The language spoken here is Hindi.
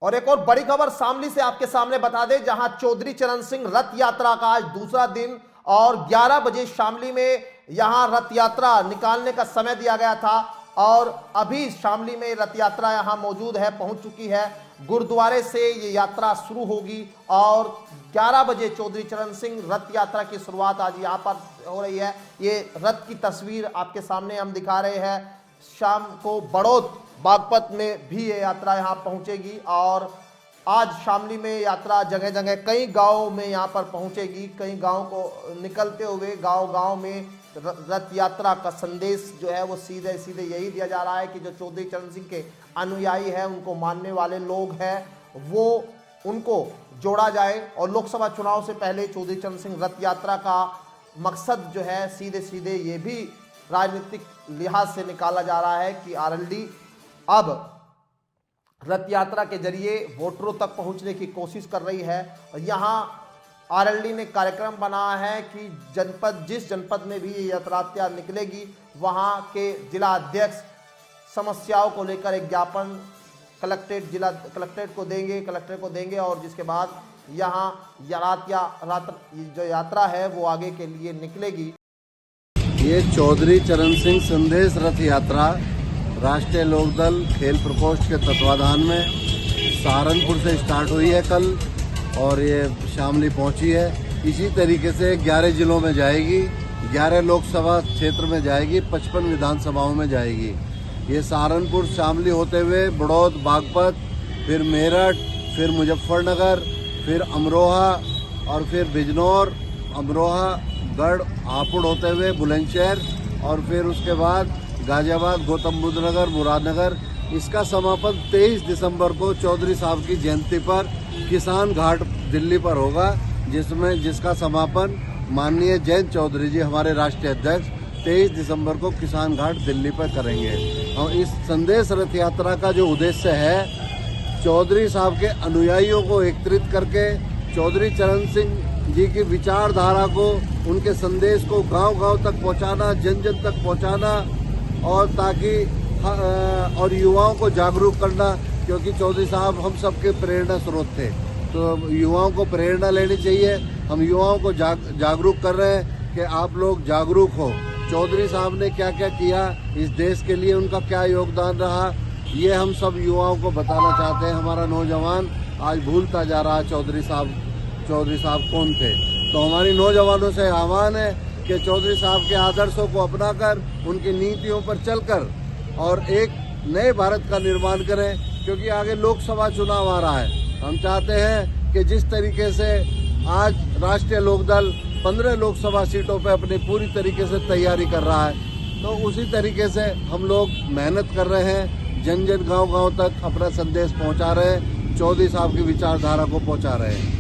और एक और बड़ी खबर शामली से आपके सामने बता दें, जहां चौधरी चरण सिंह रथ यात्रा का आज दूसरा दिन और 11 बजे शामली में यहां रथ यात्रा निकालने का समय दिया गया था और अभी शामली में रथ यात्रा यहां मौजूद है, पहुंच चुकी है। गुरुद्वारे से ये यात्रा शुरू होगी और 11 बजे चौधरी चरण सिंह रथ यात्रा की शुरुआत आज यहां पर हो रही है। ये रथ की तस्वीर आपके सामने हम दिखा रहे हैं। शाम को बड़ौद बागपत में भी ये यात्रा यहाँ पहुँचेगी और आज शामली में यात्रा जगह जगह कई गांवों में यहाँ पर पहुँचेगी। कई गांव को निकलते हुए गांव में रथ यात्रा का संदेश जो है वो सीधे सीधे यही दिया जा रहा है कि जो चौधरी चरण सिंह के अनुयायी हैं, उनको मानने वाले लोग हैं, वो उनको जोड़ा जाए। और लोकसभा चुनाव से पहले चौधरी चरण सिंह रथ यात्रा का मकसद जो है सीधे सीधे ये भी राजनीतिक लिहाज से निकाला जा रहा है कि आरएलडी अब रथ यात्रा के जरिए वोटरों तक पहुंचने की कोशिश कर रही है। यहाँ आरएलडी ने कार्यक्रम बनाया है कि जिस जनपद में भी ये यात्रा निकलेगी वहाँ के जिला अध्यक्ष समस्याओं को लेकर एक ज्ञापन कलेक्ट्रेट को देंगे और जिसके बाद यहाँ जो यात्रा है वो आगे के लिए निकलेगी। ये चौधरी चरण सिंह संदेश रथ यात्रा राष्ट्रीय लोकदल खेल प्रकोष्ठ के तत्वाधान में सहारनपुर से स्टार्ट हुई है कल और ये शामली पहुंची है। इसी तरीके से 11 जिलों में जाएगी, 11 लोकसभा क्षेत्र में जाएगी, 55 विधानसभाओं में जाएगी। ये सहारनपुर शामली होते हुए बड़ौद बागपत, फिर मेरठ, फिर मुजफ्फरनगर, फिर अमरोहा और फिर बिजनौर, अमरोहा, गढ़, हापुड़ होते हुए बुलंदशहर और फिर उसके बाद गाजियाबाद, गौतम बुद्ध नगर, मुरादनगर। इसका समापन 23 दिसंबर को चौधरी साहब की जयंती पर किसान घाट दिल्ली पर होगा, जिसका समापन माननीय जयंत चौधरी जी हमारे राष्ट्रीय अध्यक्ष 23 दिसंबर को किसान घाट दिल्ली पर करेंगे। और इस संदेश रथ यात्रा का जो उद्देश्य है, चौधरी साहब के अनुयायियों को एकत्रित करके चौधरी चरण सिंह जी की विचारधारा को, उनके संदेश को गांव-गांव तक पहुंचाना, जन जन तक पहुंचाना और ताकि और युवाओं को जागरूक करना, क्योंकि चौधरी साहब हम सबके प्रेरणा स्रोत थे। तो युवाओं को प्रेरणा लेनी चाहिए। हम युवाओं को जागरूक कर रहे हैं कि आप लोग जागरूक हो। चौधरी साहब ने क्या क्या किया इस देश के लिए, उनका क्या योगदान रहा, ये हम सब युवाओं को बताना चाहते हैं। हमारा नौजवान आज भूलता जा रहा है चौधरी साहब कौन थे। तो हमारी नौजवानों से आह्वान है कि चौधरी साहब के आदर्शों को अपनाकर, उनकी नीतियों पर चलकर और एक नए भारत का निर्माण करें, क्योंकि आगे लोकसभा चुनाव आ रहा है। हम चाहते हैं कि जिस तरीके से आज राष्ट्रीय लोकदल 15 लोकसभा सीटों पर अपनी पूरी तरीके से तैयारी कर रहा है, तो उसी तरीके से हम लोग मेहनत कर रहे हैं, जन जन गांव-गांव तक अपना संदेश पहुंचा रहे हैं, चौधरी साहब की विचारधारा को पहुंचा रहे हैं।